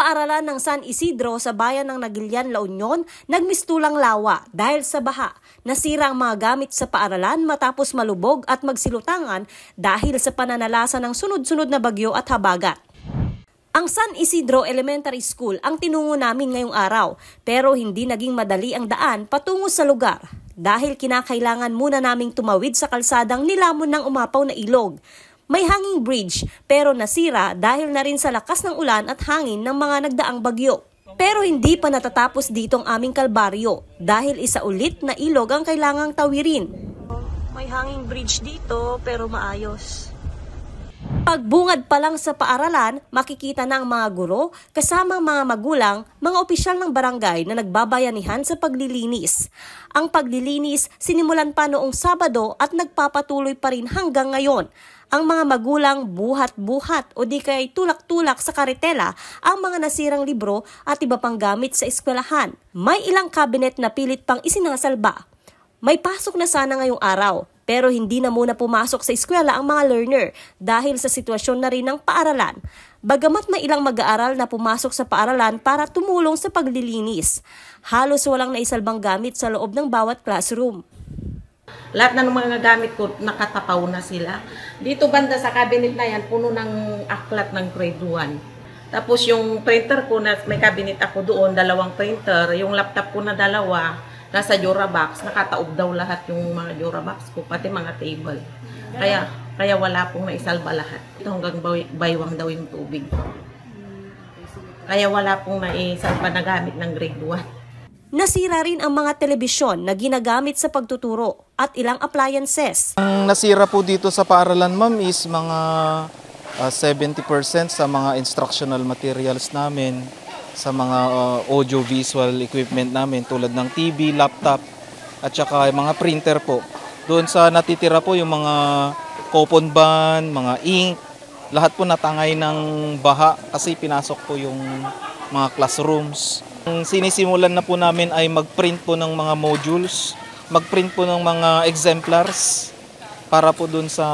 paaralan ng San Isidro sa bayan ng Nagilian, La Union, nagmistulang lawa dahil sa baha. Nasira ang mga gamit sa paaralan matapos malubog at magsilutangan dahil sa pananalasa ng sunod-sunod na bagyo at habagat. Ang San Isidro Elementary School ang tinungo namin ngayong araw, pero hindi naging madali ang daan patungo sa lugar dahil kinakailangan muna naming tumawid sa kalsadang nilamon ng umapaw na ilog. May hanging bridge pero nasira dahil na rin sa lakas ng ulan at hangin ng mga nagdaang bagyo. Pero hindi pa natatapos dito ang aming kalbaryo dahil isa ulit na ilog ang kailangang tawirin. May hanging bridge dito pero maayos. Pagbungad pa lang sa paaralan, makikita na ang mga guro, kasama mga magulang, mga opisyal ng barangay na nagbabayanihan sa paglilinis. Ang paglilinis sinimulan pa noong Sabado at nagpapatuloy pa rin hanggang ngayon. Ang mga magulang buhat-buhat o di kay tulak-tulak sa karetela ang mga nasirang libro at iba pang gamit sa eskwelahan. May ilang kabinet na pilit pang isinasalba. May pasok na sana ngayong araw. Pero hindi na muna pumasok sa eskwela ang mga learner dahil sa sitwasyon na rin ng paaralan. Bagamat may ilang mag-aaral na pumasok sa paaralan para tumulong sa paglilinis, halos walang naisalbang gamit sa loob ng bawat classroom. Lahat na ng mga gamit ko, nakatapaw na sila. Dito banda sa cabinet na yan, puno ng aklat ng grade 1. Tapos yung printer ko, may cabinet ako doon, 2 printer. Yung laptop ko na 2, nasa Durabox, nakataob daw lahat yung mga Durabox ko, pati mga table. Kaya wala pong naisalba lahat. Ito hanggang baywang daw yung tubig. Kaya wala pong naisalba na gamit ng grade 1. Nasira rin ang mga telebisyon na ginagamit sa pagtuturo at ilang appliances. Ang nasira po dito sa paaralan, ma'am, is mga 70% sa mga instructional materials namin, sa mga audio-visual equipment namin tulad ng TV, laptop, at saka mga printer po. Doon sa natitira po yung mga coupon band, mga ink, lahat po natangay ng baha kasi pinasok po yung mga classrooms. Ang sinisimulan na po namin ay mag-print po ng mga modules, mag-print po ng mga exemplars para po doon sa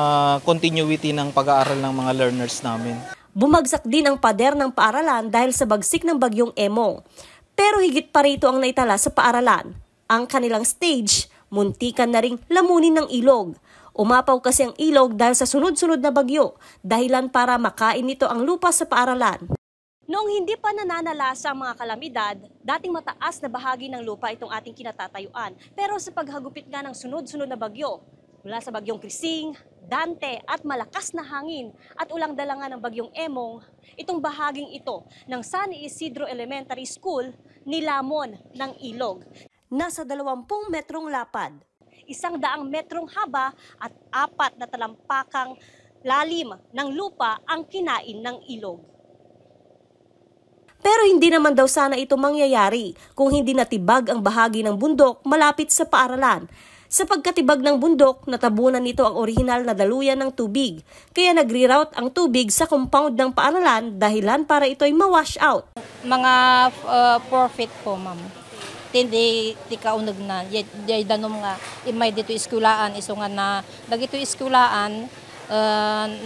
continuity ng pag-aaral ng mga learners namin. Bumagsak din ang pader ng paaralan dahil sa bagsik ng bagyong Emong. Pero higit pa rito ang naitala sa paaralan. Ang kanilang stage, muntikan na ring lamunin ng ilog. Umapaw kasi ang ilog dahil sa sunod-sunod na bagyo, dahilan para makain nito ang lupa sa paaralan. Noong hindi pa nananalasa ang mga kalamidad, dating mataas na bahagi ng lupa itong ating kinatatayuan. Pero sa paghagupit nga ng sunod-sunod na bagyo, mula sa bagyong Krising, Dante at malakas na hangin at ulang-dala nga ng bagyong Emong, itong bahaging ito ng San Isidro Elementary School nilamon ng ilog. Nasa 20 metrong lapad, 100 metrong haba at 4 na talampakang lalim ng lupa ang kinain ng ilog. Pero hindi naman daw sana ito mangyayari kung hindi natibag ang bahagi ng bundok malapit sa paaralan. Sa pagkatibag ng bundok, natabunan nito ang orihinal na daluyan ng tubig. Kaya nagre-route ang tubig sa compound ng paaralan dahilan para ito ay ma-wash out. Mga 4 feet po, ma'am. Hindi kaunag na. Yay danom nga, imay dito iskulaan. Iso nga na, dagito iskulaan,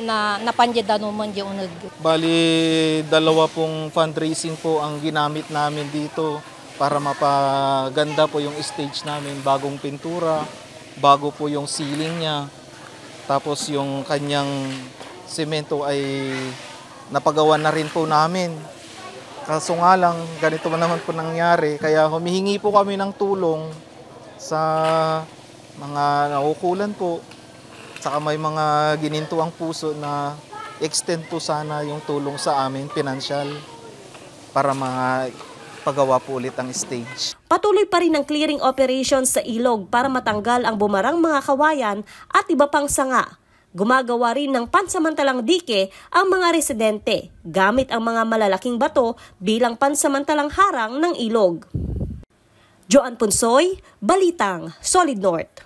na napanje danom man di unag. Bali, 2 pong fundraising po ang ginamit namin dito para mapaganda po yung stage namin, bagong pintura, bago po yung ceiling niya. Tapos yung kanyang semento ay napagawa na rin po namin. Kaso nga lang, ganito naman po nangyari. Kaya humihingi po kami ng tulong sa mga nakukulan po. Saka may mga ginintuang puso na extend po sana yung tulong sa amin, financial, para mga pagawa po ulit ang stage. Patuloy pa rin ang clearing operations sa ilog para matanggal ang bumarang mga kawayan at iba pang sanga. Gumagawa rin ng pansamantalang dike ang mga residente gamit ang mga malalaking bato bilang pansamantalang harang ng ilog. Joan Punsoy, Balitang Solid North.